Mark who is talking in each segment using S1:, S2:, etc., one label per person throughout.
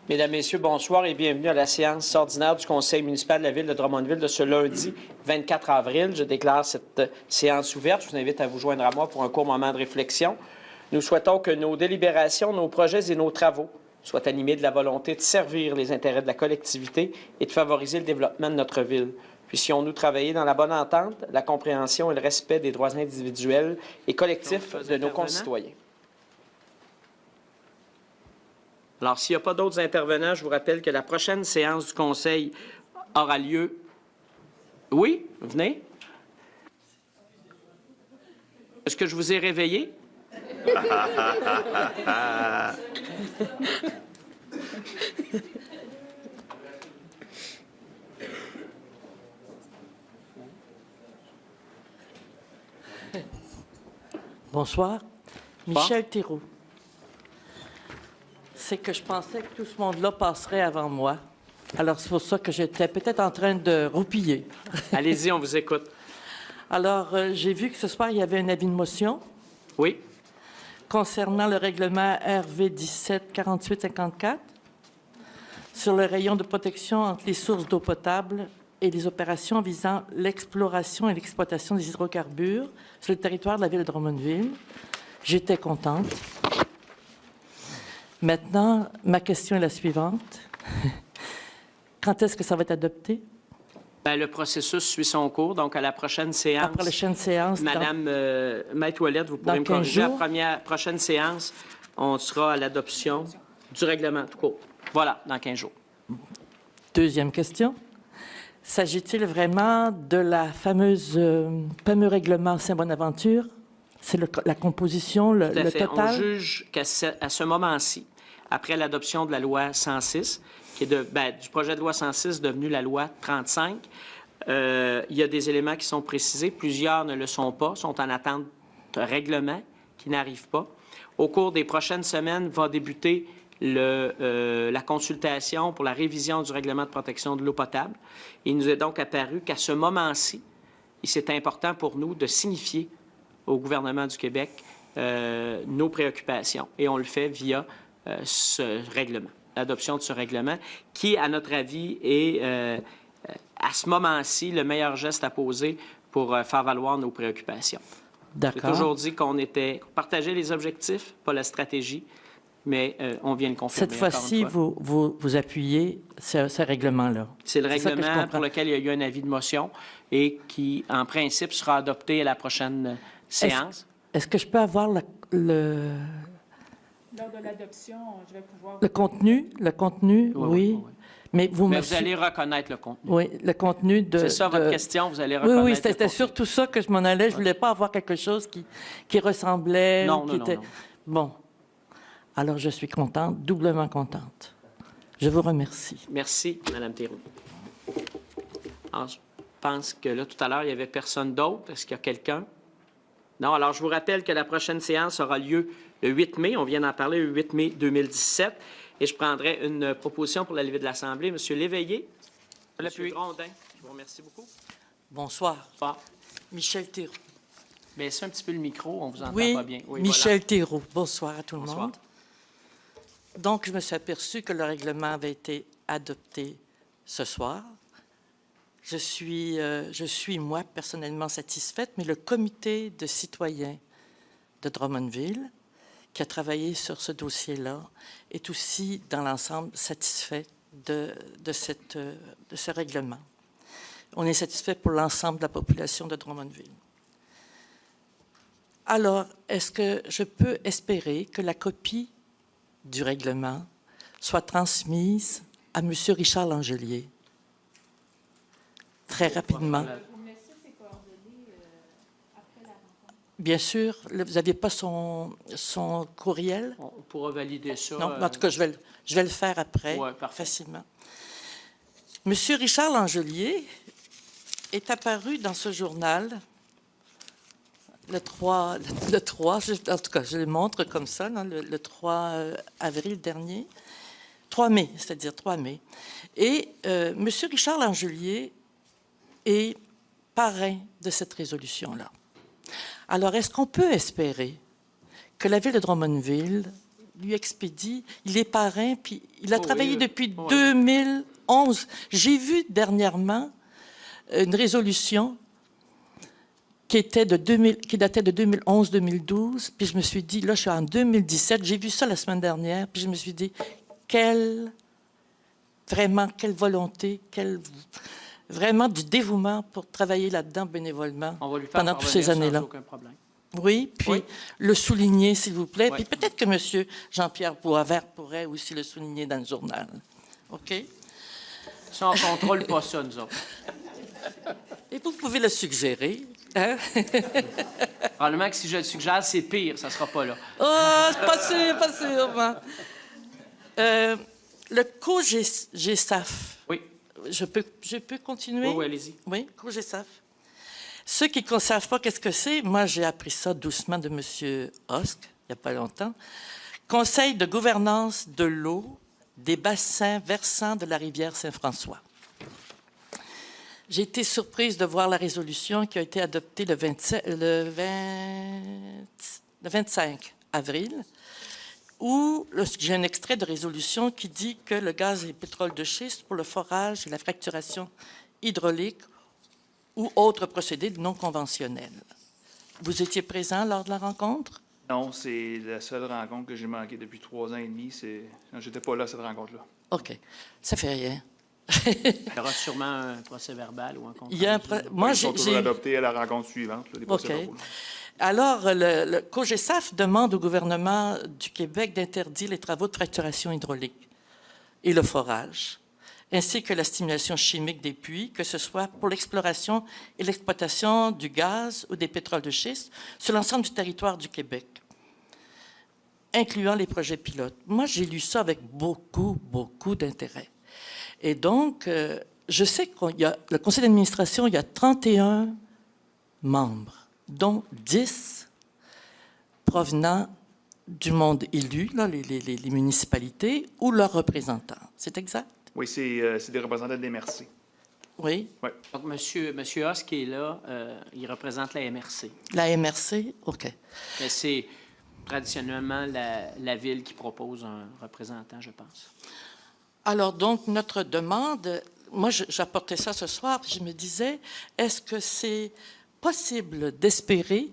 S1: Mesdames, Messieurs, bonsoir et bienvenue à la séance ordinaire du Conseil municipal de la Ville de Drummondville de ce lundi 24 avril. Je déclare cette séance ouverte. Je vous invite à vous joindre à moi pour un court moment de réflexion. Nous souhaitons que nos délibérations, nos projets et nos travaux soient animés de la volonté de servir les intérêts de la collectivité et de favoriser le développement de notre ville. Puissions-nous travailler dans la bonne entente, la compréhension et le respect des droits individuels et collectifs de nos concitoyens. Alors, s'il n'y a pas d'autres intervenants, je vous rappelle que la prochaine séance du Conseil aura lieu... Oui, venez. Est-ce que je vous ai réveillé?
S2: Bonsoir. Michel Thérault. C'est que je pensais que tout ce monde-là passerait avant moi. Alors, c'est pour ça que j'étais peut-être en train de roupiller.
S1: Allez-y, on vous écoute.
S2: Alors, j'ai vu que ce soir, il y avait un avis de motion.
S1: Oui.
S2: Concernant le règlement RV 17-48-54 sur le rayon de protection entre les sources d'eau potable et les opérations visant l'exploration et l'exploitation des hydrocarbures sur le territoire de la ville de Drummondville. J'étais contente. Maintenant, ma question est la suivante. Quand est-ce que ça va être adopté?
S1: Bien, le processus suit son cours. Donc, à la prochaine séance...
S2: Après la prochaine séance.
S1: Madame Maître Ouellette, vous pourrez me corriger. À la prochaine séance, on sera à l'adoption du règlement tout court. Voilà, dans 15 jours.
S2: Deuxième question. S'agit-il vraiment de la fameux règlement Saint-Bonaventure? C'est la composition, le total?
S1: On juge qu'à ce moment-ci, après l'adoption de la loi 106, qui est du projet de loi 106 devenu la loi 35, il y a des éléments qui sont précisés. Plusieurs ne le sont pas, sont en attente de règlement qui n'arrive pas. Au cours des prochaines semaines, va débuter la consultation pour la révision du règlement de protection de l'eau potable. Il nous est donc apparu qu'à ce moment-ci, c'est important pour nous de signifier au gouvernement du Québec nos préoccupations. Et on le fait via ce règlement, l'adoption de ce règlement, qui, à notre avis, est à ce moment-ci le meilleur geste à poser pour faire valoir nos préoccupations.
S2: D'accord.
S1: J'ai toujours dit qu'on partageait les objectifs, pas la stratégie, mais on vient le confirmer.
S2: Cette fois-ci, vous appuyez ce règlement-là.
S1: C'est le règlement pour lequel il y a eu un avis de motion et qui, en principe, sera adopté à la prochaine séance.
S2: Est-ce que je peux avoir
S3: Lors de l'adoption, je vais pouvoir...
S2: Le contenu, oui. Mais vous
S1: allez reconnaître le contenu.
S2: Oui, le contenu de...
S1: C'est ça votre question, vous allez reconnaître.
S2: Oui, c'était surtout ça que je m'en allais. Je ne voulais pas avoir quelque chose qui ressemblait...
S1: Non.
S2: Bon. Alors, je suis contente, doublement contente. Je vous remercie.
S1: Merci, Mme Thérault. Alors, je pense que là, tout à l'heure, il n'y avait personne d'autre. Est-ce qu'il y a quelqu'un? Non. Alors, je vous rappelle que la prochaine séance aura lieu le 8 mai. On vient d'en parler, le 8 mai 2017. Et je prendrai une proposition pour la levée de l'Assemblée. Monsieur Léveillé. Monsieur Grondin. Je vous remercie beaucoup.
S2: Bonsoir.
S1: Bonsoir.
S2: Michel Thérault.
S1: Baissez un petit peu le micro, on vous entend
S2: pas
S1: bien.
S2: Oui, Michel Thérault. Bonsoir à tout le
S1: monde.
S2: Donc, je me suis aperçu que le règlement avait été adopté ce soir. Je suis, moi, personnellement satisfaite, mais le comité de citoyens de Drummondville, qui a travaillé sur ce dossier-là, est aussi, dans l'ensemble, satisfait de ce règlement. On est satisfait pour l'ensemble de la population de Drummondville. Alors, est-ce que je peux espérer que la copie du règlement soit transmise à M. Richard Langelier très rapidement?
S3: Vous me laissez ses coordonnées après la rencontre?
S2: Bien sûr. Vous n'aviez pas son courriel?
S1: On pourra valider ça.
S2: Non, en tout cas, je vais le faire après, facilement. M. Richard Langelier est apparu dans ce journal le 3, en tout cas, je le montre comme ça, non, le 3 avril dernier, 3 mai, c'est-à-dire 3 mai. Et M. Richard Langelier est parrain de cette résolution-là. Alors, est-ce qu'on peut espérer que la Ville de Drummondville lui expédie. Il est parrain, puis il a
S1: Oh,
S2: travaillé
S1: oui,
S2: depuis
S1: oui.
S2: 2011. J'ai vu dernièrement une résolution qui datait de 2011-2012, puis je me suis dit, là, je suis en 2017, j'ai vu ça la semaine dernière, puis je me suis dit, quelle volonté, vraiment du dévouement pour travailler là-dedans bénévolement
S1: On va lui faire
S2: pendant toutes ces
S1: parvenir
S2: années-là.
S1: sans aucun problème.
S2: Oui, puis
S1: Oui.
S2: le souligner, s'il vous plaît.
S1: Oui.
S2: Puis peut-être que M. Jean-Pierre Boisvert pourrait aussi le souligner dans le journal. OK?
S1: Ça, on ne contrôle pas ça, nous autres.
S2: Et vous pouvez le suggérer. Hein?
S1: Probablement que si je le suggère, c'est pire, ça ne sera pas là.
S2: Oh, c'est pas sûr, pas sûr. Hein. Le COGESAF.
S1: Oui,
S2: Je peux continuer?
S1: oui, allez-y.
S2: Oui, COGESAF. Ceux qui ne savent pas qu'est-ce que c'est, moi, j'ai appris ça doucement de M. Hosk, il n'y a pas longtemps. Conseil de gouvernance de l'eau des bassins versants de la rivière Saint-François. J'ai été surprise de voir la résolution qui a été adoptée le 25 avril, où j'ai un extrait de résolution qui dit que le gaz et le pétrole de schiste pour le forage et la fracturation hydraulique ou autres procédés non conventionnels. Vous étiez présent lors de la rencontre?
S4: Non, c'est la seule rencontre que j'ai manquée depuis 3 ans et demi. J'étais pas là à cette rencontre-là.
S2: OK. Ça fait rien.
S1: Il y aura sûrement un procès-verbal ou un compte.
S2: Il y a moi,
S4: Ils sont toujours adoptés à la rencontre suivante, là, les
S2: OK.
S4: procès-verbaux.
S2: Alors, le COGESAF demande au gouvernement du Québec d'interdire les travaux de fracturation hydraulique et le forage, ainsi que la stimulation chimique des puits, que ce soit pour l'exploration et l'exploitation du gaz ou des pétroles de schiste sur l'ensemble du territoire du Québec, incluant les projets pilotes. Moi, j'ai lu ça avec beaucoup, beaucoup d'intérêt. Et donc, je sais qu'il y a le conseil d'administration, il y a 31 membres, dont 10 provenant du monde élu, là, les municipalités, ou leurs représentants. C'est exact?
S4: Oui, c'est des représentants des MRC.
S2: Oui.
S4: Oui.
S1: Donc, monsieur Hoss qui est là, il représente la MRC.
S2: La MRC? OK.
S1: Mais c'est traditionnellement la ville qui propose un représentant, je pense.
S2: Alors, donc, notre demande, moi, j'apportais ça ce soir, puis je me disais, est-ce que c'est possible d'espérer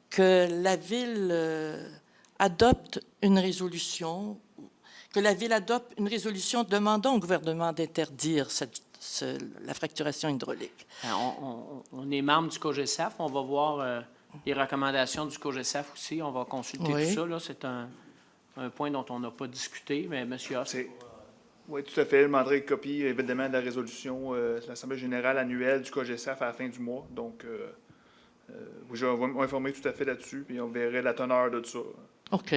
S2: que la Ville adopte une résolution, demandant au gouvernement d'interdire la fracturation hydraulique?
S1: On est membre du COGESAF, on va voir les recommandations du COGESAF aussi, on va consulter
S2: Oui.
S1: tout ça. Là. C'est un point dont on n'a pas discuté, mais M. Hoss...
S4: Oui, tout à fait. Je demanderai une copie, évidemment, de la résolution de l'Assemblée générale annuelle du COGESAF à la fin du mois. Donc, je vais m'informer tout à fait là-dessus, puis on verrait la teneur de tout ça.
S2: OK.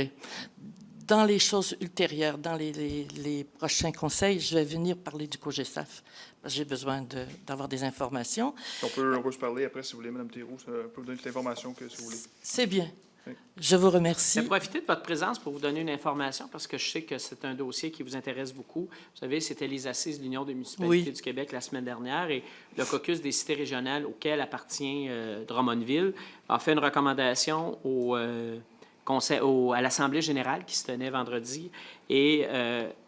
S2: Dans les choses ultérieures, dans les prochains conseils, je vais venir parler du COGESAF, parce que j'ai besoin d'avoir des informations.
S4: On peut se parler après, si vous voulez, Mme Théroux. Ça peut vous donner toute l'information que si vous voulez.
S2: C'est bien.
S4: Oui.
S2: Je vous
S1: Je
S2: remercie.
S1: vais profiter de votre présence pour vous donner une information parce que je sais que c'est un dossier qui vous intéresse beaucoup. Vous savez, c'était les assises de l'Union des municipalités du Québec la semaine dernière et le caucus des cités régionales auquel appartient Drummondville a fait une recommandation à l'Assemblée générale qui se tenait vendredi et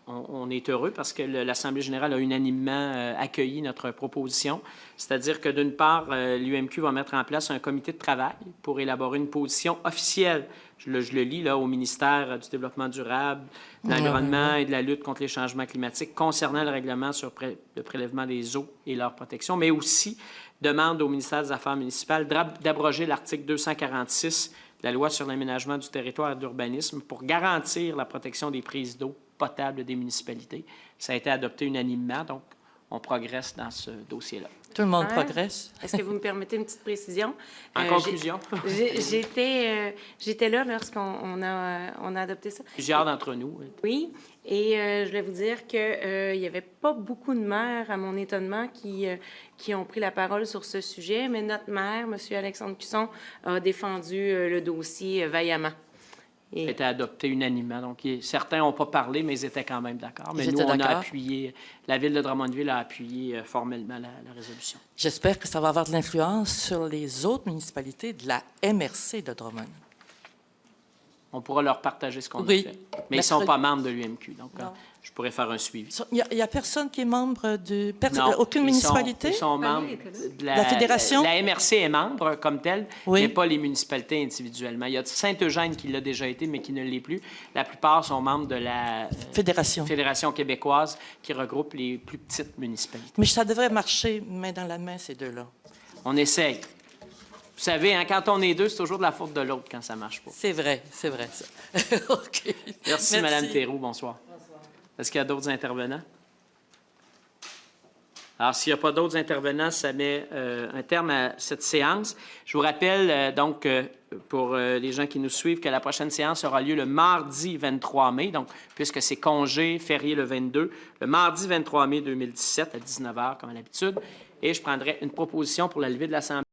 S1: on est heureux parce que l'Assemblée générale a unanimement accueilli notre proposition. C'est-à-dire que, d'une part, l'UMQ va mettre en place un comité de travail pour élaborer une position officielle. Je le lis là, au ministère du Développement durable, de l'Environnement et de la lutte contre les changements climatiques concernant le règlement sur le prélèvement des eaux et leur protection, mais aussi demande au ministère des Affaires municipales d'abroger l'article 246 de la Loi sur l'aménagement du territoire et de l'urbanisme pour garantir la protection des prises d'eau potable des municipalités. Ça a été adopté unanimement, donc on progresse dans ce dossier-là.
S2: Tout le monde progresse.
S5: Est-ce que vous me permettez une petite précision?
S1: En conclusion.
S5: J'étais là lorsqu'on a adopté ça.
S1: Plusieurs d'entre nous.
S5: Oui, et je voulais vous dire qu'il n'y avait pas beaucoup de maires, à mon étonnement, qui ont pris la parole sur ce sujet, mais notre maire, M. Alexandre Cusson, a défendu le dossier vaillamment.
S1: Ça a été adopté unanimement. Donc, certains n'ont pas parlé, mais ils étaient quand même d'accord. Mais
S2: Ils
S1: nous,
S2: étaient
S1: on a
S2: d'accord.
S1: appuyé, la Ville de Drummondville a appuyé formellement la résolution.
S2: J'espère que ça va avoir de l'influence sur les autres municipalités de la MRC de Drummond.
S1: On pourra leur partager ce qu'on
S2: Oui.
S1: a fait. Mais ils ne sont pas membres de l'UMQ, donc
S2: Non.
S1: je pourrais faire un suivi.
S2: Il n'y a personne qui est membre de...
S1: Non,
S2: aucune municipalité?
S1: Ils sont membres de la
S2: fédération?
S1: La MRC est membre comme telle,
S2: Oui.
S1: mais pas les municipalités individuellement. Il y a Saint-Eugène qui l'a déjà été, mais qui ne l'est plus. La plupart sont membres de la
S2: Fédération
S1: québécoise qui regroupe les plus petites municipalités.
S2: Mais ça devrait marcher main dans la main, ces deux-là.
S1: On essaye. Vous savez, hein, quand on est deux, c'est toujours de la faute de l'autre quand ça ne marche pas.
S2: C'est vrai, ça. OK.
S1: Merci, Mme Théroux. Bonsoir. Est-ce qu'il y a d'autres intervenants? Alors, s'il n'y a pas d'autres intervenants, ça met un terme à cette séance. Je vous rappelle, pour les gens qui nous suivent, que la prochaine séance aura lieu le mardi 23 mai, donc puisque c'est congé férié le 22, le mardi 23 mai 2017 à 19h, comme à l'habitude. Et je prendrai une proposition pour la levée de l'Assemblée.